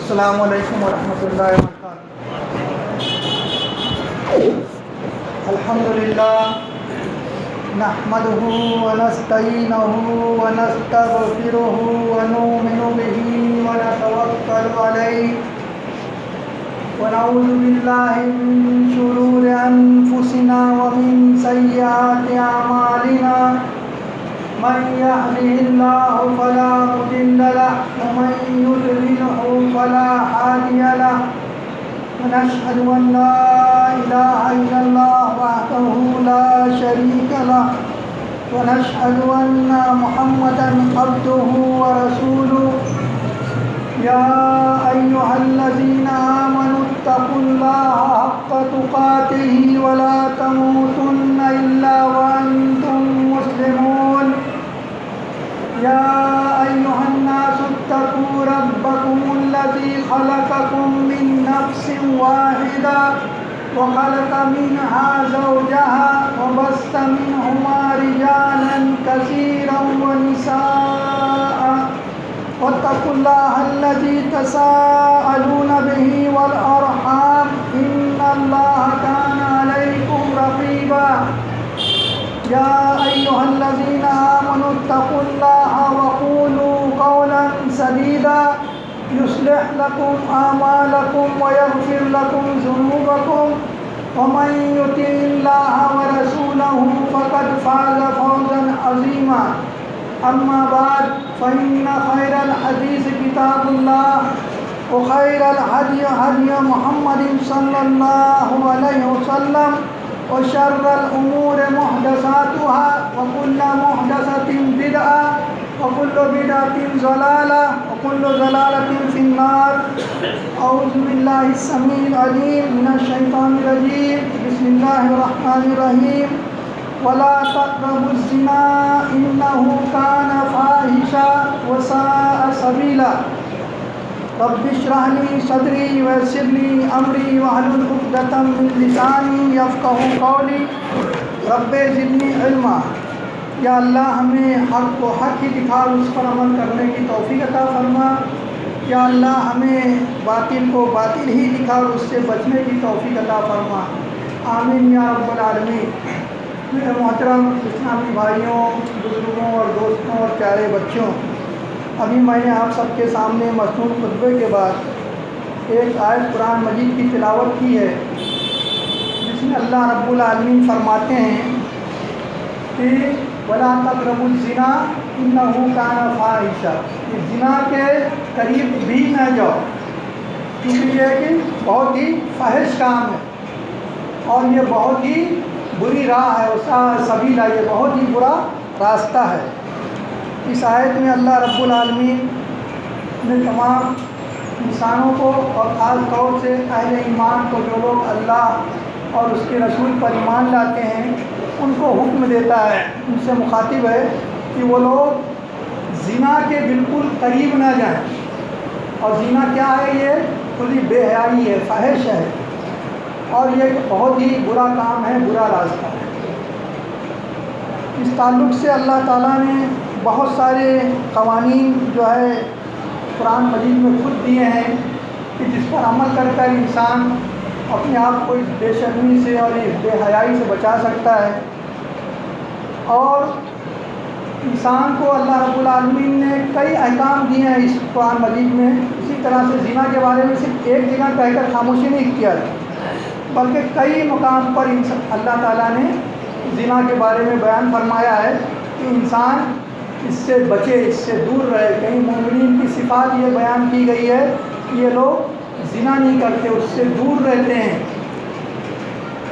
السلام علیکم ورحمۃ اللہ وبرکاتہ۔ الحمدللہ نحمدہ ونستعینہ ونستغفرہ ونؤمن بہ ونتوکل علیہ ونعوذ باللہ من شرور انفسنا ومن سیئات اعمالنا، من يهده الله فلا مضل له ومن يضلله فلا هادي له، ونشهد أن لا إله إلا الله وحده لا شريك له، ونشهد أن محمدا عبده ورسوله۔ يا أيها الذين آمنوا اتقوا الله حق تقاته ولا تموتن إلا وأنتم مسلمون۔ يا أيها الناس اتقوا ربكم الذي خلقكم من نفس واحدة وخلق منها زوجها وبث منهما رجالا كثيرا ونساء، واتقوا الله الذي تساءلون به والأرحام إن الله كان عليكم رقيبا۔ يا أيها الذين آمنوا اتقوا الله وقولوا قولا سديدا يصلح لكم أعمالكم ويغفر لكم ذنوبكم، ومن يطع الله ورسوله فقد فاز فوزا عظيما۔ أما بعد فإن خير الحديث كتاب الله وخير الهدي هدي محمد صلى الله عليه وسلم، وشر الأمور محدثاتها وكل محدثة بدعة وكل بدعة ضلالة وكل ضلالة في النار۔ أعوذ بالله السميع العليم من الشيطان الرجيم، بسم الله الرحمن الرحيم۔ ولا تقربوا الزنا إنه كان فاحشا وساء سبيلا۔ رب اشرح لي صدري ويسر لي أمري واحلل عقدة من لساني يفقهوا قولي رب زدني علما۔ یا اللہ ہمیں حق کو حق ہی دکھا اور اس پر عمل کرنے کی توفیق عطا فرما۔ یا اللہ ہمیں باطل کو باطل ہی دکھا اور اس سے بچنے کی توفیق عطا فرما، آمین یا رب العالمین۔ میرے محترم اسلامی بھائیوں، بزرگوں اور دوستوں اور پیارے بچوں، ابھی میں نے آپ سب کے سامنے مسنون خطبے کے بعد ایک آیت قرآن مجید کی تلاوت کی ہے، جس میں اللہ رب العالمین فرماتے ہیں کہ وَلَا تَقْرَبُوا الزِّنَا إِنَّهُ كَانَ فَاحِشًا، کہ زنا کے قریب بھی نہ جاؤ، کیونکہ یہ کہ بہت ہی فاحش کام ہے اور یہ بہت ہی بری راہ ہے، سبیلا، یہ بہت ہی برا راستہ ہے۔ اس آیت میں اللہ رب العالمین نے تمام انسانوں کو اور خاص طور سے اہل ایمان کو، جو لوگ اللہ اور اس کے رسول پر ایمان لاتے ہیں، ان کو حکم دیتا ہے، ان سے مخاطب ہے کہ وہ لوگ زنا کے بالکل قریب نہ جائیں۔ اور زنا کیا ہے؟ یہ کھلی بے حیائی ہے، فحش ہے، اور یہ بہت ہی برا کام ہے، برا راستہ ہے۔ اس تعلق سے اللہ تعالیٰ نے بہت سارے قوانین جو ہے قرآن مجید میں خود دیے ہیں کہ جس پر عمل کر کر انسان اپنے آپ کو اس بے شرمی سے اور اس بے حیائی سے بچا سکتا ہے۔ اور انسان کو اللہ رب العالمین نے کئی احکام دیے ہیں اس قرآن مجید میں۔ اسی طرح سے زنا کے بارے میں صرف ایک جگہ کہہ کر خاموشی نہیں اختیار کی، بلکہ کئی مقام پر اللہ تعالیٰ نے زنا کے بارے میں بیان فرمایا ہے کہ انسان اس سے بچے، اس سے دور رہے۔ کئی مومنین کی صفات یہ بیان کی گئی ہے کہ یہ لوگ زنا نہیں کرتے، اس سے دور رہتے ہیں۔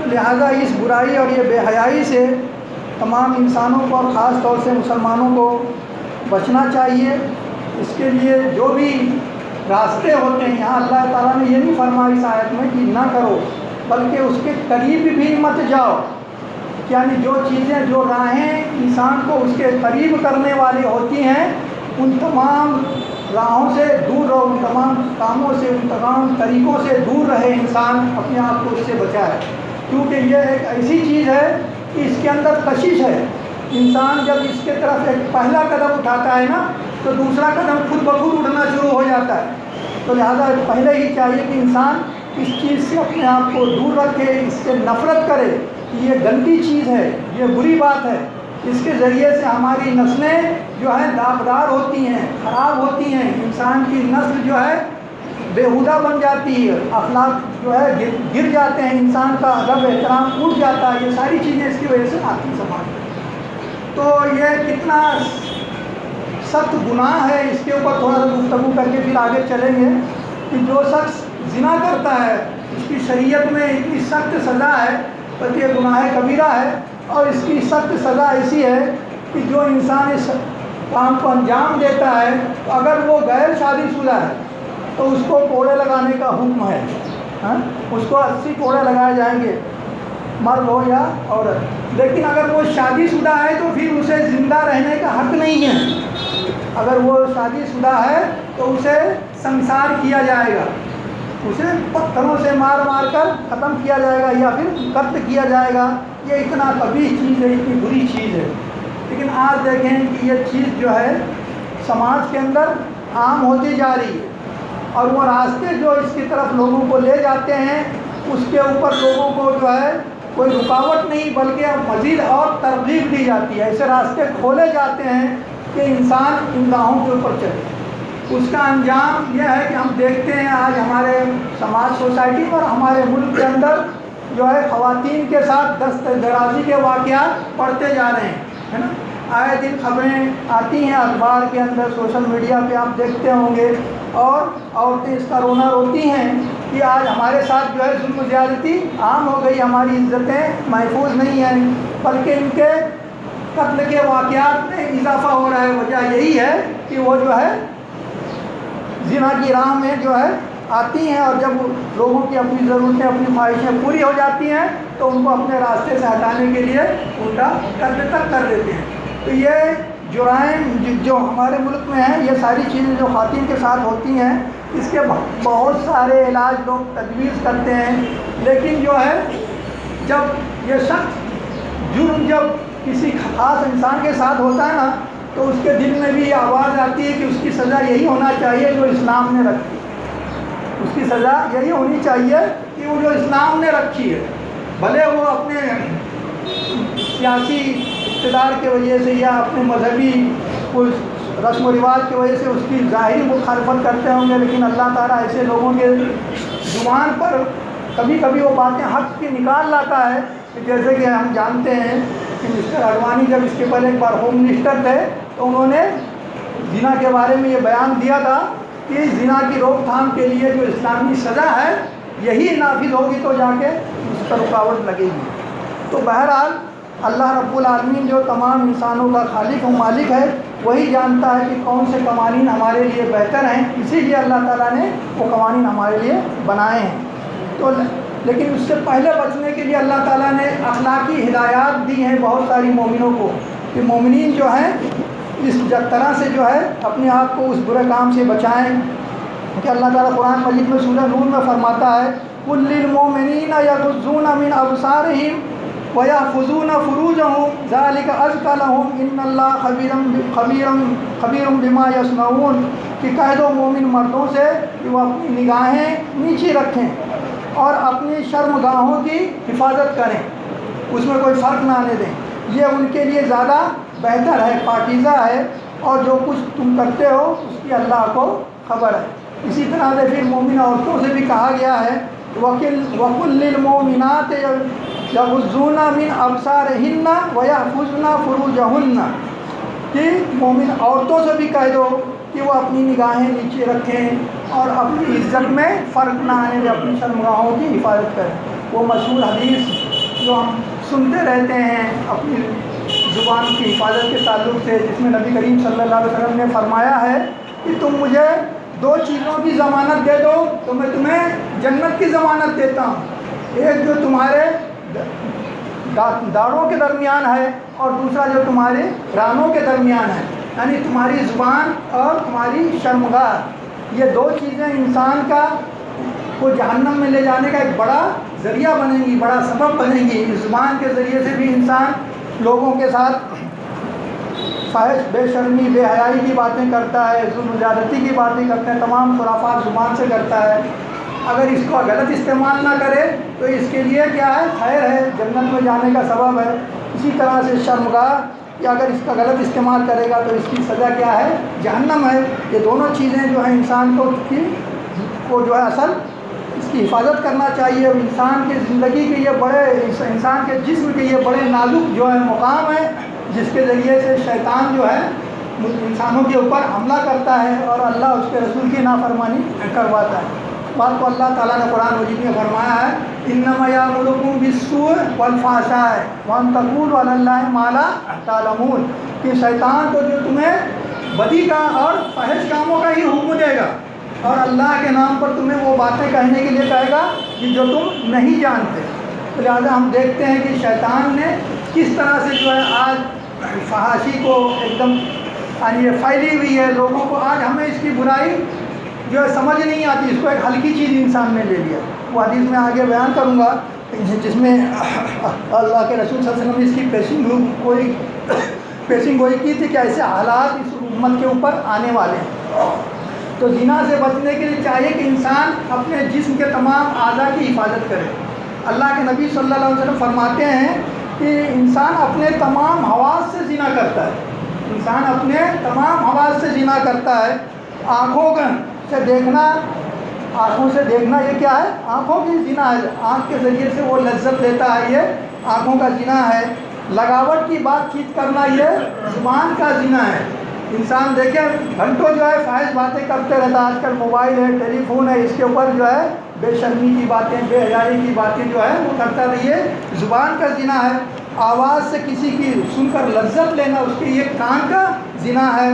لہذا اس برائی اور یہ بے حیائی سے تمام انسانوں کو اور خاص طور سے مسلمانوں کو بچنا چاہیے۔ اس کے لیے جو بھی راستے ہوتے ہیں، یہاں اللہ تعالیٰ نے یہ نہیں فرمایا اس آیت میں کہ نہ کرو، بلکہ اس کے قریب بھی مت جاؤ۔ یعنی جو چیزیں، جو راہیں انسان کو اس کے قریب کرنے والی ہوتی ہیں، ان تمام راہوں سے دور رہو، ان تمام کاموں سے، ان تمام طریقوں سے دور رہے انسان، اپنے آپ کو اس سے بچائے، کیونکہ یہ ایک ایسی چیز ہے کہ اس کے اندر کشش ہے۔ انسان جب اس کے طرف ایک پہلا قدم اٹھاتا ہے نا، تو دوسرا قدم خود بخود اٹھنا شروع ہو جاتا ہے۔ تو لہٰذا پہلے ہی چاہیے کہ انسان اس چیز سے اپنے آپ کو دور رکھے، اس سے نفرت کرے کہ یہ گندی چیز ہے، یہ بری بات ہے، اس کے ذریعے سے ہماری نسلیں جو ہیں داغدار ہوتی ہیں، خراب ہوتی ہیں، انسان کی نسل جو ہے بےہودہ بن جاتی ہے، اخلاق جو ہے گر جاتے ہیں، انسان کا ادب احترام ٹوٹ جاتا ہے، یہ ساری چیزیں اس کی وجہ سے آتی ہیں سماج میں۔ تو یہ کتنا سخت گناہ ہے، اس کے اوپر تھوڑا سا گفتگو کر کے پھر آگے چلیں گے کہ جو شخص زنا کرتا ہے اس کی شریعت میں اتنی سخت سزا ہے، بلکہ یہ گناہ کبیرہ ہے، اور اس کی سخت سزا ایسی ہے کہ جو انسان اس کام کو انجام دیتا ہے تو اگر وہ غیر شادی شدہ ہے تو اس کو کوڑے لگانے کا حکم ہے، اس کو 80 کوڑے لگائے جائیں گے، مرد ہو یا عورت۔ لیکن اگر وہ شادی شدہ ہے تو پھر اسے زندہ رہنے کا حق نہیں ہے، اگر وہ شادی شدہ ہے تو اسے سنسار کیا جائے گا، اسے پتھروں سے مار مار کر ختم کیا جائے گا یا پھر قتل کیا جائے گا۔ یہ اتنا قبیح چیز ہے، اتنی بری چیز ہے، لیکن آج دیکھیں کہ یہ چیز جو ہے سماج کے اندر عام ہوتی جا رہی ہے، اور وہ راستے جو اس کی طرف لوگوں کو لے جاتے ہیں اس کے اوپر لوگوں کو جو ہے کوئی رکاوٹ نہیں بلکہ مزید اور ترغیب دی جاتی ہے، ایسے راستے کھولے جاتے ہیں کہ انسان ان راہوں کے اوپر چلے۔ اس کا انجام یہ ہے کہ ہم دیکھتے ہیں آج ہمارے سماج سوسائٹی اور ہمارے ملک کے اندر جو ہے خواتین کے ساتھ دست درازی کے واقعات بڑھتے جا رہے ہیں، ہے نا؟ آئے دن خبریں آتی ہیں اخبار کے اندر، سوشل میڈیا پہ آپ دیکھتے ہوں گے، اور عورتیں اس کا رونا روتی ہیں کہ آج ہمارے ساتھ جو ہے ظلم و زیادتی عام ہو گئی، ہماری عزتیں محفوظ نہیں ہیں، بلکہ ان کے قتل کے واقعات میں اضافہ ہو رہا ہے۔ وجہ یہی ہے کہ وہ جو ہے زنا کی راہ میں جو ہے آتی ہیں، اور جب لوگوں کی اپنی ضرورتیں اپنی خواہشیں پوری ہو جاتی ہیں تو ان کو اپنے راستے سے ہٹانے کے لیے الٹا قتل تک کر دیتے ہیں۔ تو یہ جرائم جو ہمارے ملک میں ہیں، یہ ساری چیزیں جو خواتین کے ساتھ ہوتی ہیں، اس کے بہت سارے علاج لوگ تجویز کرتے ہیں، لیکن جو ہے جب یہ شخص جرم جب کسی خاص انسان کے ساتھ ہوتا ہے نا تو اس کے دل میں بھی یہ آواز آتی ہے کہ اس کی سزا یہی ہونا چاہیے جو اسلام نے رکھی، اس کی سزا یہی ہونی چاہیے کہ وہ جو اسلام نے رکھی ہے، بھلے وہ اپنے سیاسی اقتدار کی وجہ سے یا اپنے مذہبی کچھ رسم و رواج کی وجہ سے اس کی ظاہری مخالفت کرتے ہوں گے، لیکن اللہ تعالیٰ ایسے لوگوں کے زبان پر کبھی کبھی وہ باتیں حق کی نکال لاتا ہے، جیسے کہ ہم جانتے ہیں کہ مسٹر اڈوانی جب اس کے پہلے ایک بار ہوم منسٹر تھے تو انہوں نے زنا کے بارے میں یہ بیان دیا تھا کہ زنا کی روک تھام کے لیے جو اسلامی سزا ہے یہی نافذ ہوگی تو جا کے اس پر رکاوٹ لگے گی۔ تو بہرحال اللہ رب العالمین جو تمام انسانوں کا خالق و مالک ہے وہی جانتا ہے کہ کون سے قوانین ہمارے لیے بہتر ہیں، اسی لیے اللہ تعالیٰ نے وہ قوانین ہمارے لیے بنائے ہیں۔ تو لیکن اس سے پہلے بچنے کے لیے اللہ تعالیٰ نے اخلاقی ہدایات دی ہیں بہت ساری مومنوں کو کہ مومنین جو ہیں اس طرح سے جو ہے اپنے آپ کو اس برے کام سے بچائیں کہ اللہ تعالیٰ قرآن مجید میں سورہ نور میں فرماتا ہے قُل لِّلْمُؤْمِنِينَ يَغُضُّوا مِنْ أَبْصَارِهِمْ وَيَحْفَظُوا فُرُوجَهُمْ ذَلِكَ أَزْكَىٰ لَهُمْ إِنَّ اللَّهَ خَبِيرٌ بِمَا يَصْنَعُونَ کہ کہہ دو مومن مردوں سے کہ وہ اپنی نگاہیں نیچی رکھیں اور اپنی شرمگاہوں کی حفاظت کریں، اس میں کوئی فرق نہ آنے دیں، یہ ان کے لیے زیادہ بہتر ہے، پاکیزہ ہے، اور جو کچھ تم کرتے ہو اس کی اللہ کو خبر ہے۔ اسی طرح سے پھر مومن عورتوں سے بھی کہا گیا ہے وَقُل لِّلْمُؤْمِنَاتِ يَغُضُّضْنَ مِنْ أَبْصَارِهِنَّ وَيَحْفَظْنَ فُرُوجَهُنَّ کہ مومن عورتوں سے بھی کہہ دو کہ وہ اپنی نگاہیں نیچے رکھیں اور اپنی عزت میں فرق نہ آنے دیں، اپنی شرمگاہوں کی حفاظت کریں۔ وہ مشہور حدیث جو ہم سنتے رہتے ہیں اپنی زبان کی حفاظت کے تعلق سے، جس میں نبی کریم صلی اللہ علیہ وسلم نے فرمایا ہے کہ تم مجھے 2 چیزوں کی ضمانت دے دو تو میں تمہیں جنت کی ضمانت دیتا ہوں، ایک جو تمہارے داڑھوں کے درمیان ہے اور دوسرا جو تمہارے رانوں کے درمیان ہے، یعنی تمہاری زبان اور تمہاری شرمگاہ، یہ 2 چیزیں انسان کو جہنم میں لے جانے کا ایک بڑا ذریعہ بنیں گی، بڑا سبب بنیں گی۔ اس زبان کے ذریعے سے بھی انسان لوگوں کے ساتھ فحش، بے شرمی، بے حیائی کی باتیں کرتا ہے، ظلم زیادتی کی باتیں کرتے ہیں، تمام خرافات زبان سے کرتا ہے، اگر اس کو غلط استعمال نہ کرے تو اس کے لیے کیا ہے؟ خیر ہے، جنت میں جانے کا سبب ہے۔ اسی طرح سے شرمگاہ کہ اگر اس کا غلط استعمال کرے گا تو اس کی سزا کیا ہے؟ جہنم ہے۔ یہ دونوں چیزیں جو ہیں انسان کو جو ہے اصل اس کی حفاظت کرنا چاہیے۔ انسان کی زندگی کے یہ بڑے، انسان کے جسم کے یہ بڑے نازک جو ہے مقام ہے، جس کے ذریعے سے شیطان جو ہے انسانوں کے اوپر حملہ کرتا ہے اور اللہ اس کے رسول کی نافرمانی کرواتا ہے۔ بات کو اللہ تعالیٰ نے قرآن مجید میں فرمایا ہے، انما یامرکم بالسوء والفحشاء وان تقولوا علی اللہ ما لا تعلمون، کہ شیطان کو جو تمہیں بدی کا اور فحش کاموں کا ہی حکم دے گا اور اللہ کے نام پر تمہیں وہ باتیں کہنے کے لیے کہے گا کہ جو تم نہیں جانتے۔ لہٰذا ہم دیکھتے ہیں کہ شیطان نے کس طرح سے جو ہے آج فحاشی کو ایک دم یعنی یہ پھیلی ہوئی ہے لوگوں کو، آج ہمیں اس کی برائی جو ہے سمجھ نہیں آتی، اس کو ایک ہلکی چیز انسان نے لے لیا۔ وہ حدیث میں آگے بیان کروں گا جس میں اللہ کے رسول صلی اللہ علیہ وسلم نے اس کی پیشن گوئی کی تھی کہ ایسے حالات اس امت کے اوپر آنے والے ہیں۔ تو زنا سے بچنے کے لیے چاہیے کہ انسان اپنے جسم کے تمام اعضاء کی حفاظت کرے۔ اللہ کے نبی صلی اللہ علیہ وسلم فرماتے ہیں کہ انسان اپنے تمام حواس سے زنا کرتا ہے، انسان اپنے تمام حواس سے زنا کرتا ہے۔ آنکھوں سے دیکھنا یہ کیا ہے؟ آنکھوں کی زنا ہے، آنکھ کے ذریعے سے وہ لذت لیتا ہے، یہ آنکھوں کا زنا ہے۔ لگاوٹ کی بات چیت کرنا یہ زبان کا زنا ہے۔ انسان دیکھیں گھنٹوں جو ہے فحش باتیں کرتے رہتا ہے، آج کل موبائل ہے، ٹیلی فون ہے، اس کے اوپر جو ہے بے شرمی کی باتیں، بے حیائی کی باتیں جو ہے وہ کرتا رہیے، زبان کا زنا ہے۔ آواز سے کسی کی سن کر لذت لینا اس کے یہ کان کا زنا ہے۔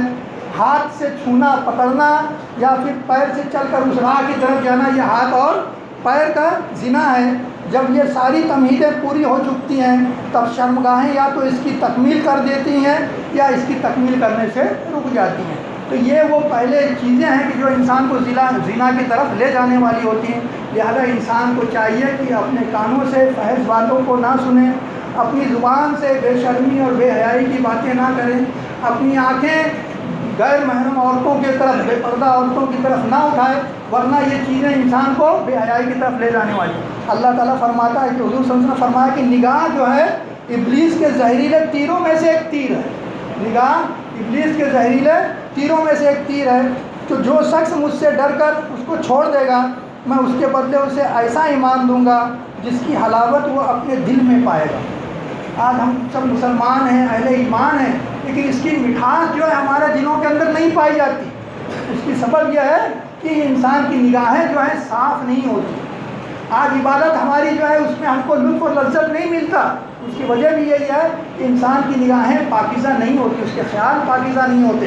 ہاتھ سے چھونا پکڑنا یا پھر پیر سے چل کر اس راہ کی طرف جانا یہ ہاتھ اور پیر کا زنا ہے۔ جب یہ ساری تمہیدیں پوری ہو چکتی ہیں تب شرمگاہیں یا تو اس کی تکمیل کر دیتی ہیں یا اس کی تکمیل کرنے سے رک جاتی ہیں۔ تو یہ وہ پہلے چیزیں ہیں کہ جو انسان کو زنا کی طرف لے جانے والی ہوتی ہیں۔ لہذا انسان کو چاہیے کہ اپنے کانوں سے فحش باتوں کو نہ سنیں، اپنی زبان سے بے شرمی اور بے حیائی کی باتیں نہ کریں، اپنی آنکھیں غیر محرم عورتوں کی طرف، بے پردہ عورتوں کی طرف نہ اٹھائے، ورنہ یہ چیزیں انسان کو بے حیائی کی طرف لے جانے والی۔ اللہ تعالیٰ فرماتا ہے کہ حضور صلی اللہ علیہ وسلم نے فرمایا کہ نگاہ جو ہے ابلیس کے زہریلے تیروں میں سے ایک تیر ہے۔ نگاہ ابلیس کے زہریلے تیروں میں سے ایک تیر ہے۔ تو جو شخص مجھ سے ڈر کر اس کو چھوڑ دے گا میں اس کے بدلے اسے ایسا ایمان دوں گا جس کی حلاوت وہ اپنے دل میں پائے گا۔ آج ہم سب مسلمان ہیں، اہل ایمان ہیں، لیکن اس کی مٹھاس جو ہے ہمارے دلوں کے اندر نہیں پائی جاتی۔ اس کی سبب یہ ہے کہ انسان کی نگاہیں جو ہیں صاف نہیں ہوتی۔ آج عبادت ہماری جو ہے اس میں ہم کو لطف اور لذت نہیں ملتا، اس کی وجہ بھی یہی ہے کہ انسان کی نگاہیں پاکیزہ نہیں ہوتی، اس کے خیال پاکیزہ نہیں ہوتے۔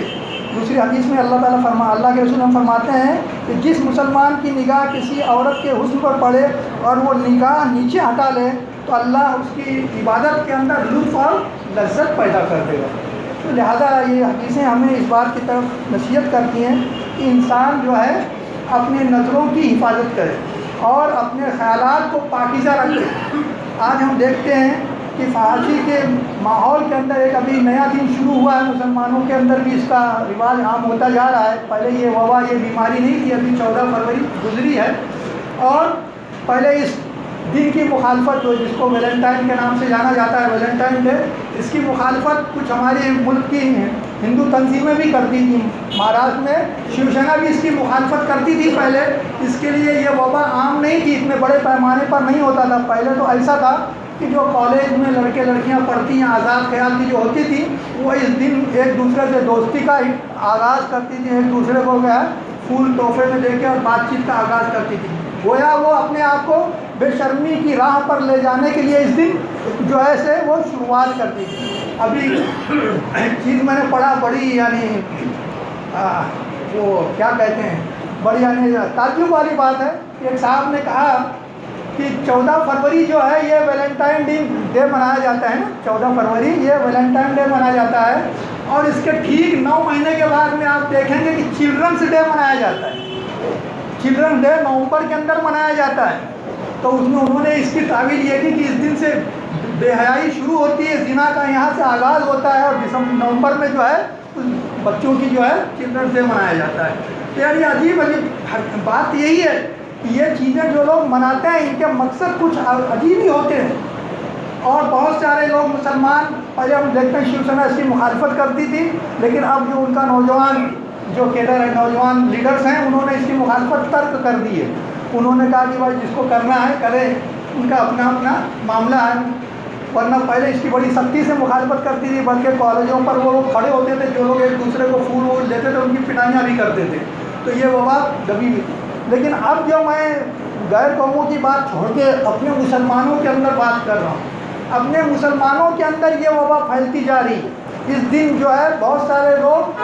دوسری حدیث میں اللہ تعالیٰ اللہ کے رسول ہم فرماتے ہیں کہ جس مسلمان کی نگاہ کسی عورت کے حسن پر پڑے اور وہ نگاہ نیچے ہٹا لے تو اللہ اس کی عبادت کے اندر لطف اور لذت پیدا کر دے گا۔ تو لہذا یہ حدیثیں ہمیں اس بات کی طرف نصیحت کرتی ہیں کہ انسان جو ہے اپنے نظروں کی حفاظت کرے اور اپنے خیالات کو پاکیزہ رکھے۔ آج ہم دیکھتے ہیں کہ فحاشی کے ماحول کے اندر ایک ابھی نیا دن شروع ہوا ہے، مسلمانوں کے اندر بھی اس کا رواج عام ہوتا جا رہا ہے۔ پہلے یہ وبا، یہ بیماری نہیں تھی، ابھی 14 فروری گزری ہے، اور پہلے اس دن کی مخالفت جو جس کو ویلنٹائن کے نام سے جانا جاتا ہے، ویلنٹائن ڈے، اس کی مخالفت کچھ ہمارے ملک کی ہندو تنظیمیں بھی کرتی تھیں۔ مہاراشٹر میں شیو سینا بھی اس کی مخالفت کرتی تھی پہلے۔ اس کے لیے یہ وبا عام نہیں تھی، اتنے بڑے پیمانے پر نہیں ہوتا تھا۔ پہلے تو ایسا تھا کہ جو کالج میں لڑکے لڑکیاں پڑھتی ہیں، آزاد خیال کی جو ہوتی تھی، وہ اس دن ایک دوسرے سے دوستی کا آغاز کرتی تھی، ایک دوسرے کو کیا پھول تحفے میں دے کے اور بات چیت کا آغاز کرتی تھی۔ گویا وہ اپنے آپ کو بے شرمی کی راہ پر لے جانے کے لیے اس دن جو ہے سے وہ شروعات کرتی تھی۔ ابھی ایک چیز میں نے پڑھا، بڑی یعنی وہ کیا کہتے ہیں، بڑی یعنی تعجب والی بات ہے کہ ایک صاحب نے کہا کہ 14 فروری جو ہے یہ ویلنٹائن ڈے منایا جاتا ہے نا، 14 فروری یہ ویلنٹائن ڈے منایا جاتا ہے، اور اس کے ٹھیک 9 مہینے کے بعد میں آپ دیکھیں گے کہ چلڈرنس ڈے منایا جاتا ہے۔ چلڈرن ڈے نومبر کے اندر منایا جاتا ہے۔ تو اس میں انہوں نے اس کی تعبیر یہ کی کہ اس دن سے بے حیائی شروع ہوتی ہے، زنا کا یہاں سے آغاز ہوتا ہے، اور نومبر میں جو ہے بچوں کی جو ہے چلڈرنس ڈے منایا جاتا ہے۔ تو یعنی عجیب بات یہی ہے کہ یہ چیزیں جو لوگ مناتے ہیں ان کے مقصد کچھ عجیب ہی ہوتے ہیں۔ اور بہت سارے لوگ مسلمان پہلے ہم دیکھتے ہیں شیو سینا اس کی مخالفت کرتی تھی، لیکن اب جو ان کا نوجوان جو کیڈر ہے، نوجوان لیڈرز ہیں، انہوں نے اس کی مخالفت ترک کر دی ہے۔ انہوں نے کہا کہ بھائی جس کو کرنا ہے کرے، ان کا اپنا اپنا معاملہ ہے۔ ورنہ پہلے اس کی بڑی سختی سے مخالفت کرتی تھی، بلکہ کالجوں پر وہ لوگ کھڑے ہوتے تھے جو لوگ ایک دوسرے کو پھول وول دیتے تھے ان کی پٹائیاں بھی کرتے تھے، تو یہ وبا دبی ہوئی تھی۔ لیکن اب جو میں غیر قوموں کی بات چھوڑ کے اپنے مسلمانوں کے اندر بات کر رہا ہوں، اپنے مسلمانوں کے اندر یہ وبا پھیلتی جا رہی ہے۔ اس دن جو ہے بہت سارے لوگ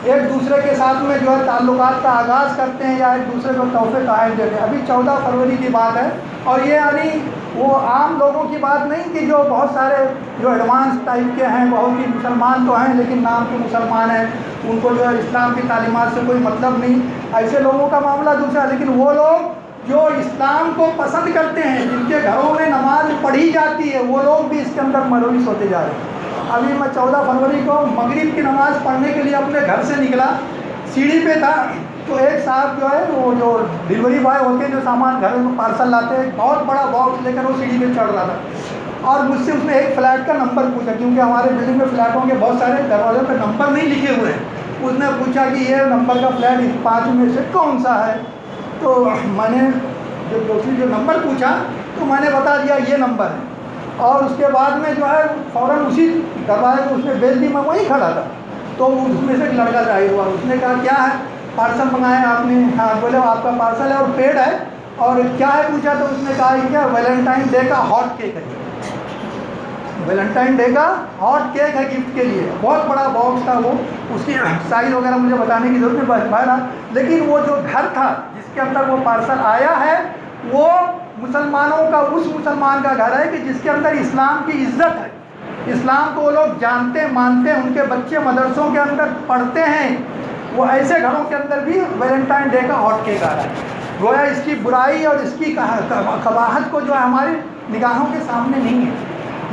ایک دوسرے کے ساتھ میں جو ہے تعلقات کا آغاز کرتے ہیں یا ایک دوسرے کو تحفے تحائف دیتے ہیں۔ ابھی 14 فروری کی بات ہے، اور یہ یعنی وہ عام لوگوں کی بات نہیں کہ جو بہت سارے جو ایڈوانس ٹائپ کے ہیں، بہت ہی مسلمان تو ہیں لیکن نام کے مسلمان ہیں، ان کو جو ہے اسلام کی تعلیمات سے کوئی مطلب نہیں، ایسے لوگوں کا معاملہ دوسرا ہے۔ لیکن وہ لوگ جو اسلام کو پسند کرتے ہیں، جن کے گھروں میں نماز پڑھی جاتی ہے، وہ لوگ بھی اس کے اندر ملوث ہوتے جا رہے ہیں۔ ابھی میں 14 فروری کو مغرب کی نماز پڑھنے کے لیے اپنے گھر سے نکلا، سیڑھی پہ تھا تو ایک صاحب جو ہے وہ جو ڈلیوری بوائے ہوتے ہیں جو سامان گھر میں پارسل لاتے ہیں، بہت بڑا باکس لے کر وہ سیڑھی پہ چڑھ رہا تھا، اور مجھ سے اس نے ایک فلیٹ کا نمبر پوچھا، کیونکہ ہمارے بلڈنگ میں فلیٹوں کے بہت سارے دروازوں پہ نمبر نہیں لکھے ہوئے ہیں۔ اس نے پوچھا کہ یہ نمبر کا فلیٹ اس 5 میں سے کون سا ہے؟ تو میں نے جو نمبر پوچھا تو میں نے بتا دیا یہ نمبر ہے، اور اس کے بعد میں جو ہے فوراً اسی دروازے کو اس نے بیچ دی، میں وہیں کھڑا تھا۔ تو اس میں سے ایک لڑکا ظاہر ہوا، اس نے کہا کیا ہے پارسل منگایا آپ نے؟ ہاں، بولے آپ کا پارسل ہے اور پیڈ ہے، اور کیا ہے پوچھا تو اس نے کہا یہ کیا ویلنٹائن ڈے کا ہاٹ کیک ہے، ویلنٹائن ڈے کا ہاٹ کیک ہے گفٹ کے لیے۔ بہت بڑا باکس تھا وہ، اس کی سائز وغیرہ مجھے بتانے کی ضرورت نہیں بہرحال، لیکن وہ جو گھر تھا جس کے اندر وہ پارسل آیا ہے وہ مسلمانوں کا، اس مسلمان کا گھر ہے کہ جس کے اندر اسلام کی عزت ہے، اسلام کو وہ لوگ جانتے مانتے ہیں، ان کے بچے مدرسوں کے اندر پڑھتے ہیں، وہ ایسے گھروں کے اندر بھی ویلنٹائن ڈے کا ہاٹ کیک آ رہا ہے۔ گویا اس کی برائی اور اس کی قباحت کو جو ہے ہماری نگاہوں کے سامنے نہیں ہے۔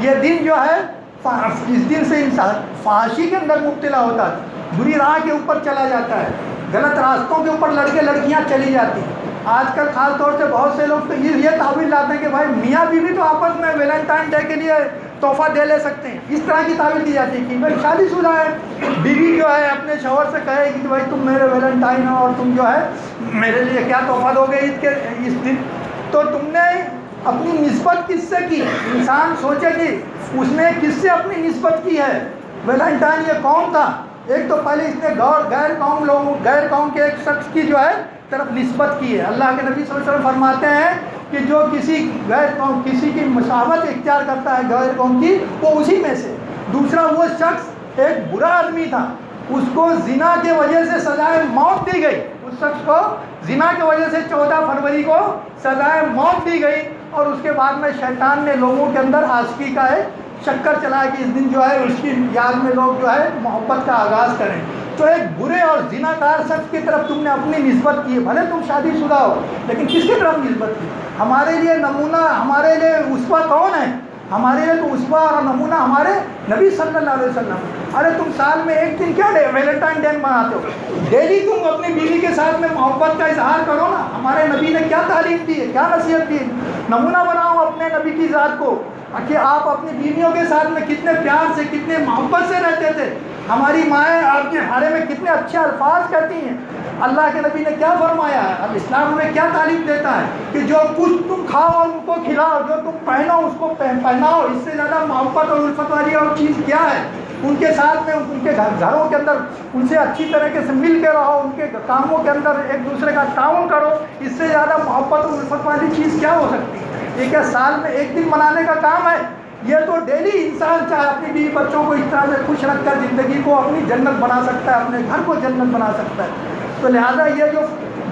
یہ دن جو ہے اس دن سے انسان فحاشی کے اندر مبتلا ہوتا ہے، بری راہ کے اوپر چلا جاتا ہے، غلط راستوں کے اوپر لڑکے لڑکیاں چلی جاتی ہیں۔ آج کل خاص طور سے بہت سے لوگ تو یہ تعویل لاتے ہیں کہ بھائی میاں بیوی تو آپس میں ویلنٹائن ڈے کے لیے تحفہ دے لے سکتے ہیں، اس طرح کی تعویل دی جاتی ہے کہ بھائی شادی شدہ ہے، بیوی جو ہے اپنے شوہر سے کہے کہ بھائی تم میرے ویلنٹائن ہو اور تم جو ہے میرے لیے کیا تحفہ دو گے عید کے اس دن، تو تم نے اپنی نسبت کس سے کی؟ انسان سوچے کہ اس نے کس سے اپنی نسبت کی ہے۔ ویلنٹائن یہ کون تھا؟ ایک تو پہلے اس نے غیر قوم کے ایک شخص کی جو ہے طرف نسبت کی ہے۔ اللہ کے نبی صلی اللہ علیہ وسلم فرماتے ہیں کہ جو کسی کی مشابہت اختیار کرتا ہے غیر قوم کی، وہ اسی میں سے۔ دوسرا، وہ شخص ایک برا آدمی تھا، اس کو زنا کے وجہ سے سزائے موت دی گئی، اس شخص کو زنا کی وجہ سے 14 فروری کو سزائے موت دی گئی، اور اس کے بعد میں شیطان نے لوگوں کے اندر عاشقی کا ایک چکر چلایا کہ اس دن جو ہے اس کی یاد میں لوگ جو ہے محبت کا آغاز کریں۔ تو ایک برے اور زناکار شخص کی طرف تم نے اپنی نسبت کی ہے، بھلے تم شادی شدہ ہو لیکن کس کی طرف نسبت کی؟ ہمارے لیے نمونہ، ہمارے لیے اسوہ کون ہے؟ ہمارے لیے تو اسوہ اور نمونہ ہمارے نبی صلی اللہ علیہ وسلم۔ ارے تم سال میں ایک دن کیا ویلنٹائن ڈے مناتے ہو؟ ڈیلی تم اپنی بیوی کے ساتھ میں محبت کا اظہار کرو نا۔ ہمارے نبی نے کیا تعلیم دی ہے، کیا نصیحت دی ہے؟ نمونہ بناؤ اپنے نبی کی ذات کو کہ آپ اپنی بیویوں کے ساتھ میں کتنے پیار سے، کتنے محبت سے رہتے تھے۔ ہماری مائیں آپ کے بارے میں کتنے اچھے الفاظ کہتی ہیں۔ اللہ کے نبی نے کیا فرمایا ہے؟ اب اسلام میں کیا تعلیم دیتا ہے کہ جو کچھ تم کھاؤ اور ان کو کھلاؤ، جو تم پہنو اس کو پہناؤ۔ اس سے زیادہ محبت اور الفت والی اور چیز کیا ہے؟ ان کے ساتھ میں، ان کے گھروں کے اندر ان سے اچھی طریقے سے مل کے رہو، ان کے کاموں کے اندر ایک دوسرے کا تعاون کرو۔ اس سے زیادہ محبت اور الفت والی چیز کیا ہو سکتی ہے؟ یہ کیا سال میں ایک دن منانے کا کام ہے؟ یہ تو ڈیلی انسان چاہے اپنی بیوی بچوں کو اس طرح سے خوش رکھ کر زندگی کو اپنی جنت بنا سکتا ہے، اپنے گھر کو جنت بنا سکتا ہے۔ تو لہذا یہ جو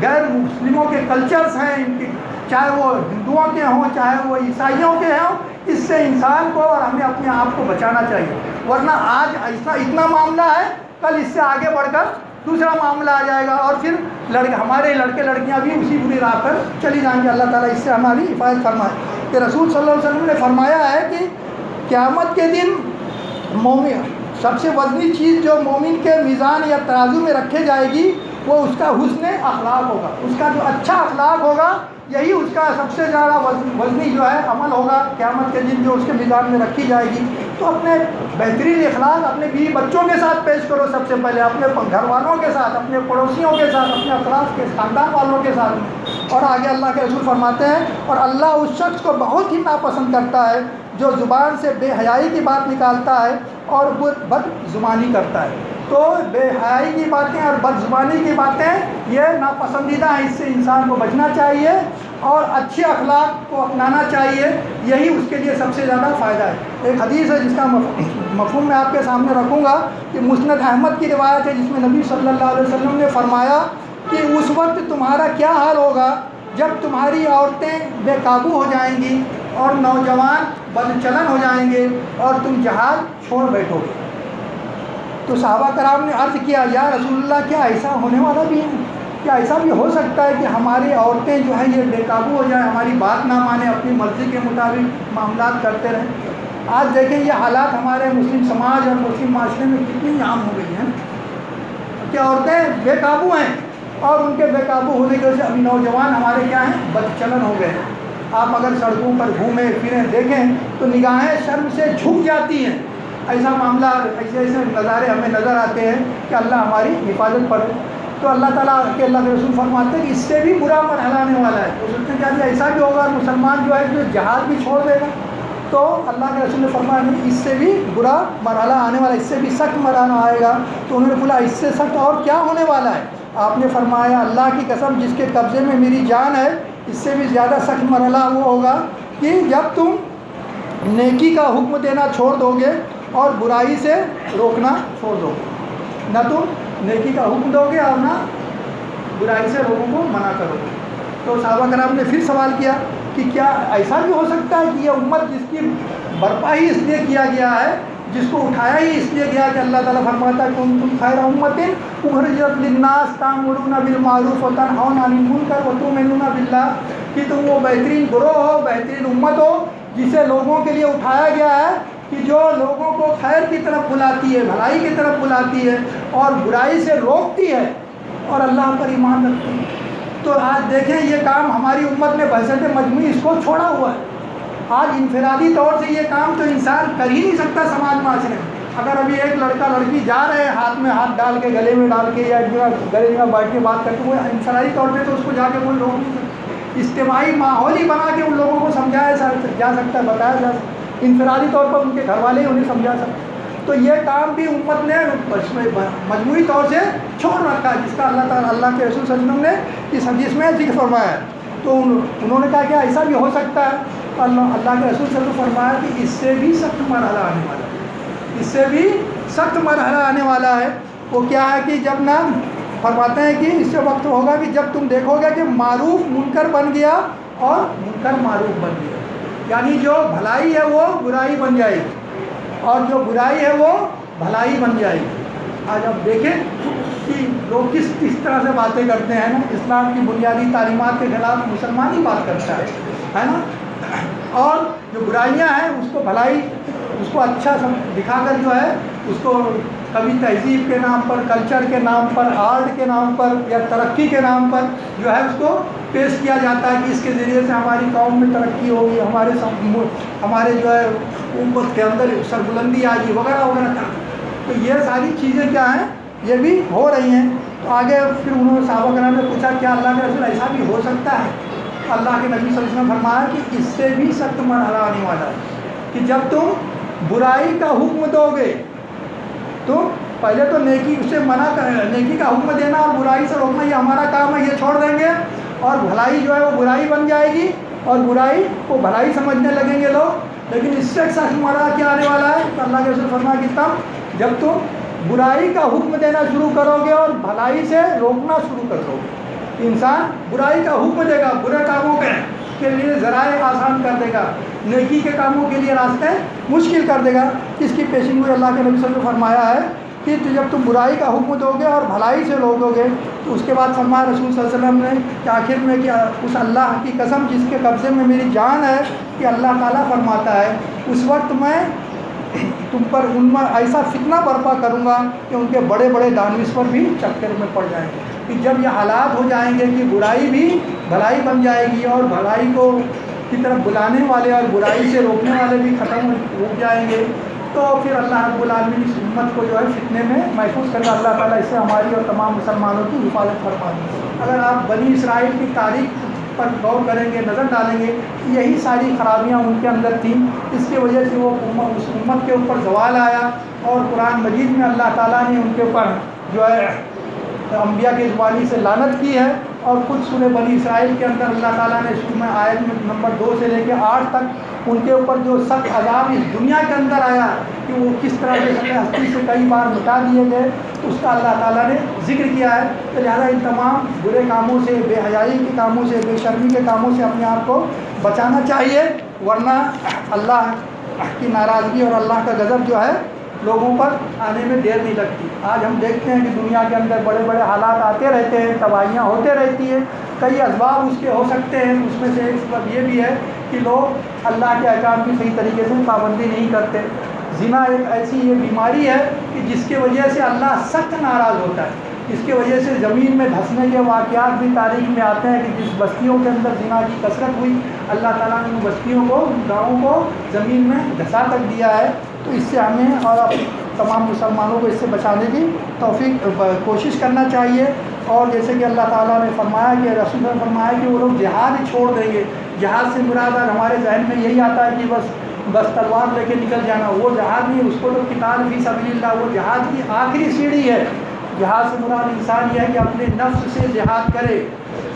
غیر مسلموں کے کلچرز ہیں، ان کی چاہے وہ ہندوؤں کے ہوں چاہے وہ عیسائیوں کے ہوں، اس سے انسان کو اور ہمیں اپنے آپ کو بچانا چاہیے، ورنہ آج ایسا اتنا معاملہ ہے، کل اس سے آگے بڑھ کر دوسرا معاملہ آ جائے گا، اور پھر ہمارے لڑکے لڑکیاں بھی اسی بری راہ پر چلی جائیں گے۔ اللہ تعالیٰ اس سے ہماری حفاظت فرمائے کہ رسول صلی اللہ علیہ وسلم نے فرمایا ہے کہ قیامت کے دن مومن سب سے وزنی چیز جو مومن کے میزان یا ترازو میں رکھے جائے گی وہ اس کا حسن اخلاق ہوگا، اس کا جو اچھا اخلاق ہوگا یہی اس کا سب سے زیادہ وزنی جو ہے عمل ہوگا قیامت کے دن جو اس کے میزان میں رکھی جائے گی۔ تو اپنے بہترین اخلاق اپنے بیوی بچوں کے ساتھ پیش کرو، سب سے پہلے اپنے گھر والوں کے ساتھ، اپنے پڑوسیوں کے ساتھ، اپنے اطراف کے خاندان والوں کے ساتھ۔ اور آگے اللہ کے رسول فرماتے ہیں اور اللہ اس شخص کو بہت ہی ناپسند کرتا ہے جو زبان سے بے حیائی کی بات نکالتا ہے اور بد زبانی کرتا ہے۔ تو بے حیائی کی باتیں اور بد زبانی کی باتیں یہ ناپسندیدہ ہیں، اس سے انسان کو بچنا چاہیے اور اچھے اخلاق کو اپنانا چاہیے، یہی اس کے لیے سب سے زیادہ فائدہ ہے۔ ایک حدیث ہے جس کا مفہوم میں آپ کے سامنے رکھوں گا کہ مسند احمد کی روایت ہے جس میں نبی صلی اللہ علیہ وسلم نے فرمایا کہ اس وقت تمہارا کیا حال ہوگا جب تمہاری عورتیں بے قابو ہو جائیں گی اور نوجوان بدچلن ہو جائیں گے اور تم جہاد چھوڑ بیٹھو گے۔ تو صحابہ کرام نے عرض کیا یا رسول اللہ کیا ایسا ہونے والا بھی ہے؟ کیا ایسا بھی ہو سکتا ہے کہ ہماری عورتیں جو ہیں یہ بے قابو ہو جائیں، ہماری بات نہ مانیں، اپنی مرضی کے مطابق معاملات کرتے رہیں؟ آج دیکھیں یہ حالات ہمارے مسلم سماج اور مسلم معاشرے میں کتنی عام ہو گئی ہیں کہ عورتیں بے قابو ہیں اور ان کے بے قابو ہونے کی وجہ سے ابھی نوجوان ہمارے کیا ہیں بدچلن ہو گئے ہیں۔ آپ اگر سڑکوں پر گھومیں پھریں دیکھیں تو نگاہیں شرم سے جھک جاتی ہیں۔ ایسا معاملہ ایسے نظارے ہمیں نظر آتے ہیں کہ اللہ ہماری حفاظت کرے۔ تو اللہ تعالیٰ کے اللہ کے رسول فرماتے ہیں کہ اس سے بھی برا مرحلہ آنے والا ہے۔ اس نے کہا ایسا بھی ہوگا مسلمان جو ہے جو جہاد بھی چھوڑ دے گا، تو اللہ کے رسول نے فرمایا نہیں، اس سے بھی برا مرحلہ آنے والا ہے، اس سے بھی سخت مرحلہ آئے گا۔ تو انہوں نے بولا اس سے سخت اور کیا ہونے والا ہے؟ آپ نے فرمایا اللہ کی قسم جس کے قبضے میں میری جان ہے، اس سے بھی زیادہ سخت مرحلہ وہ ہوگا کہ جب تم نیکی کا حکم دینا چھوڑ دو گے اور برائی سے روکنا چھوڑ دو گے۔ نہ تم نیکی کا حکم دو گے اور نہ برائی سے لوگوں کو منع کرو گے۔ تو صحابہ کرام نے پھر سوال کیا کہ کیا ایسا بھی ہو سکتا ہے کہ یہ امت جس کی برپا ہی اس لیے کیا گیا ہے، جس کو اٹھایا ہی اس لیے گیا کہ اللہ تعالیٰ فرماتا ہے کنتم خیر امۃ اخرجت للناس تأمرون بالمعروف وتنہون عن المنکر وتؤمنون باللہ، کہ تم وہ بہترین گروہ ہو، بہترین امت ہو جسے لوگوں کے لیے اٹھایا گیا ہے کہ جو لوگوں کو خیر کی طرف بلاتی ہے، بھلائی کی طرف بلاتی ہے اور برائی سے روکتی ہے اور اللہ پر ایمان رکھتی ہے۔ تو آج دیکھیں یہ کام ہماری امت نے بحثیت مجموعی اس کو چھوڑا ہوا ہے۔ آج انفرادی طور سے یہ کام تو انسان کر ہی نہیں سکتا سماج معاشرے میں۔ اگر ابھی ایک لڑکا لڑکی جا رہے ہیں ہاتھ میں ہاتھ ڈال کے، گلے میں ڈال کے یا گلے میں بیٹھ کے بات کر کے، وہ انفرادی طور پہ تو اس کو جا کے کوئی روک نہیں سکتا۔ اجتماعی ماحول ہی بنا کے ان لوگوں کو سمجھایا جا سکتا ہے، بتایا جا سکتا ہے، انفرادی طور پر ان کے گھر والے ہی انہیں سمجھا سکتے۔ تو یہ کام بھی امت نے مجموعی طور سے چھوڑ رکھا ہے، جس کا اللہ تعالیٰ اللہ کے رسول صلی اللہ علیہ وسلم نے اس حدیث میں ذکر فرمایا ہے۔ تو انہوں نے کہا کہ ایسا بھی ہو سکتا ہے، اللہ کے رسول صلی اللہ علیہ وسلم نے فرمایا کہ اس سے بھی سخت مرحلہ آنے والا ہے، اس سے بھی سخت مرحلہ آنے والا ہے۔ وہ کیا ہے کہ جب نہ فرماتے ہیں کہ اس سے وقت ہوگا کہ جب تم دیکھو گے کہ معروف منکر بن گیا اور منکر معروف بن گیا، یعنی جو بھلائی ہے وہ برائی بن جائے گی اور جو برائی ہے وہ بھلائی بن جائے گی۔ آج آپ دیکھیں کہ لوگ کس طرح سے باتیں کرتے ہیں نا، اسلام کی بنیادی تعلیمات کے خلاف مسلمان ہی بات کرتا ہے نا، اور جو برائیاں ہیں اس کو بھلائی، اس کو اچھا دکھا کر جو ہے اس کو کبھی تہذیب کے نام پر، کلچر کے نام پر، آرٹ کے نام پر یا ترقی کے نام پر جو ہے اس کو پیش کیا جاتا ہے کہ اس کے ذریعے سے ہماری قوم میں ترقی ہوگی، ہمارے جو ہے امت کے اندر سربلندی آئے گی وغیرہ وغیرہ۔ تو یہ ساری چیزیں کیا ہیں، یہ بھی ہو رہی ہیں۔ تو آگے پھر انہوں نے صحابہ کرام نے پوچھا کیا اللہ کے رسول ایسا بھی ہو سکتا ہے؟ اللہ کے نبی صلی اللہ علیہ وسلم نے فرمایا کہ اس سے بھی سخت مرحلہ آنے والا ہے کہ جب تم برائی کا حکم دو گے تو پہلے تو نیکی سے منع نیکی کا حکم دینا اور برائی سے روکنا یہ ہمارا کام ہے، یہ چھوڑ دیں گے، اور بھلائی جو ہے وہ برائی بن جائے گی اور برائی کو بھلائی سمجھنے لگیں گے لوگ۔ لیکن اس سے سخت مرحلہ کیا آنے والا ہے؟ تو اللہ کے رسول فرمایا کہ تب جب تم برائی کا حکم دینا شروع کرو گے اور بھلائی سے روکنا شروع کر دو گے۔ انسان برائی کا حکم دے گا، برے کاموں کے لیے ذرائع آسان کر دے گا، نیکی کے کاموں کے لیے راستے مشکل کر دے گا۔ اس کی پیشین گوئی اللہ کے نبی صلی اللہ علیہ وسلم نے فرمایا ہے کہ تو جب تم برائی کا حکم دو گے اور بھلائی سے روکو گے تو اس کے بعد فرمایا رسول صلی اللہ علیہ وسلم نے کہ آخر میں کہ اس اللہ کی قسم جس کے قبضے میں میری جان ہے کہ اللہ تعالیٰ فرماتا ہے اس وقت میں تم پر ان میں ایسا فتنہ برپا کروں گا کہ ان کے بڑے بڑے دانشور بھی چکر میں پڑ جائیں گے. کہ جب یہ حالات ہو جائیں گے کہ برائی بھی بھلائی بن جائے گی اور بھلائی کو کی طرف بلانے والے اور برائی سے روکنے والے بھی ختم ہو جائیں گے تو پھر اللہ رب العالمین اس امت کو جو ہے فتنے میں محفوظ کرنا. اللہ تعالیٰ اس سے ہماری اور تمام مسلمانوں کی حفاظت فرما دے. اگر آپ بنی اسرائیل کی تاریخ پر غور کریں گے نظر ڈالیں گے یہی ساری خرابیاں ان کے اندر تھیں. اس کی وجہ سے وہ اس امت کے اوپر زوال آیا اور قرآن مجید میں اللہ تعالیٰ نے ان کے اوپر جو ہے انبیاء کی زبانی سے لعنت کی ہے. اور خود سورہ بنی اسرائیل کے اندر اللہ تعالیٰ نے شروع میں آیت نمبر 2 سے لے کے 8 تک ان کے اوپر جو سخت عذاب اس دنیا کے اندر آیا کہ وہ کس طرح کے ہستی سے کئی بار مٹا دیے گئے اس کا اللہ تعالیٰ نے ذکر کیا ہے. تو لہٰذا ان تمام برے کاموں سے بے حیائی کے کاموں سے بے شرمی کے کاموں سے اپنے آپ کو بچانا چاہیے ورنہ اللہ کی ناراضگی اور اللہ کا غضب جو ہے لوگوں پر آنے میں دیر نہیں لگتی. آج ہم دیکھتے ہیں کہ دنیا کے اندر بڑے بڑے حالات آتے رہتے ہیں تباہیاں ہوتے رہتی ہیں. کئی اسباب اس کے ہو سکتے ہیں. اس میں سے ایک سبب یہ بھی ہے کہ لوگ اللہ کے احکام کی صحیح طریقے سے پابندی نہیں کرتے. زنا ایک ایسی یہ بیماری ہے کہ جس کی وجہ سے اللہ سخت ناراض ہوتا ہے. اس کی وجہ سے زمین میں دھنسنے کے واقعات بھی تاریخ میں آتے ہیں کہ جس بستیوں کے اندر زنا کی کثرت ہوئی اللہ تعالیٰ نے ان بستیوں کو گاؤں کو زمین میں دھسا تک دیا ہے. تو اس سے ہمیں اور تمام مسلمانوں کو اس سے بچانے کی توفیق کوشش کرنا چاہیے. اور جیسے کہ اللہ تعالیٰ نے فرمایا کہ رسول نے فرمایا کہ وہ لوگ جہاد ہی چھوڑ دیں گے. جہاد سے مراد ہمارے ذہن میں یہی آتا ہے کہ بس تلوار لے کے نکل جانا. وہ جہاد نہیں, اس کو تو قتال فی سبیل اللہ وہ جہاد کی آخری سیڑھی ہے. جہاد سے مراد انسان یہ ہے کہ اپنے نفس سے جہاد کرے.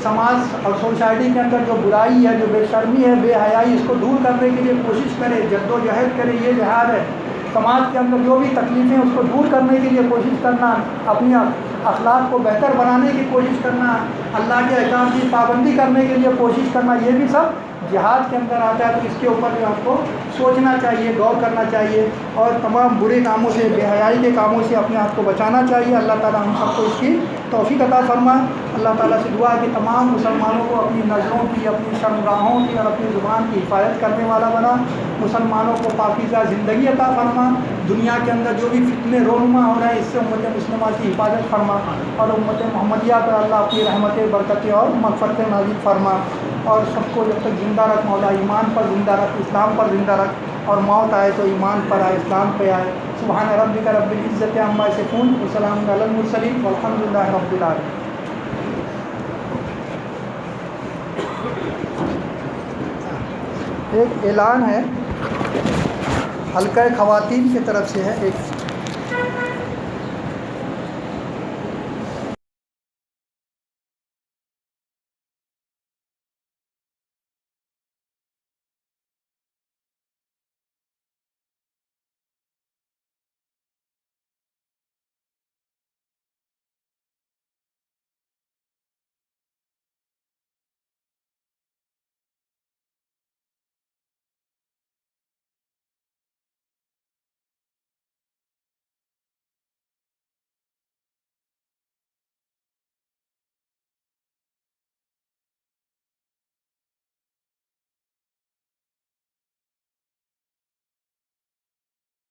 سماج اور سوسائٹی کے اندر جو برائی ہے جو بے شرمی ہے بے حیائی اس کو دور کرنے کے لیے کوشش کرے جد و جہد کرے یہ جہاد ہے. سماج کے اندر جو بھی تکلیفیں اس کو دور کرنے کے لیے کوشش کرنا اپنی اخلاق کو بہتر بنانے کی کوشش کرنا اللہ کے احکام کی پابندی کرنے کے لیے کوشش کرنا یہ بھی سب جہاد کے اندر آتا ہے. تو اس کے اوپر بھی آپ کو سوچنا چاہیے غور کرنا چاہیے اور تمام برے کاموں سے بے حیائی کے کاموں سے اپنے آپ کو بچانا چاہیے. اللہ تعالیٰ ہم سب کو اس کی توفیق عطا فرمائے. اللہ تعالیٰ سے دعا ہے کہ تمام مسلمانوں کو اپنی نظروں کی اپنی شرمگاہوں کی اور اپنی زبان کی حفاظت کرنے والا بنا. مسلمانوں کو پاکیزہ زندگی عطا فرما. دنیا کے اندر جو بھی فتنے رونما ہو رہے ہیں اس سے امت مسلمہ کی حفاظت فرما اور امت محمدیہ پر اللہ اپنی رحمتیں برکتیں اور مغفرتیں نازل فرما. اور سب کو جب تک زندہ رکھ مولا ایمان پر زندہ رکھ اسلام پر زندہ رکھ اور موت آئے تو ایمان پر آئے اسلام پہ آئے. سبحان ربک رب العزت عما یصفون وسلام علی المرسلین والحمد للہ رب العالمین. ایک اعلان ہے حلقہ خواتین کی طرف سے ہے. ایک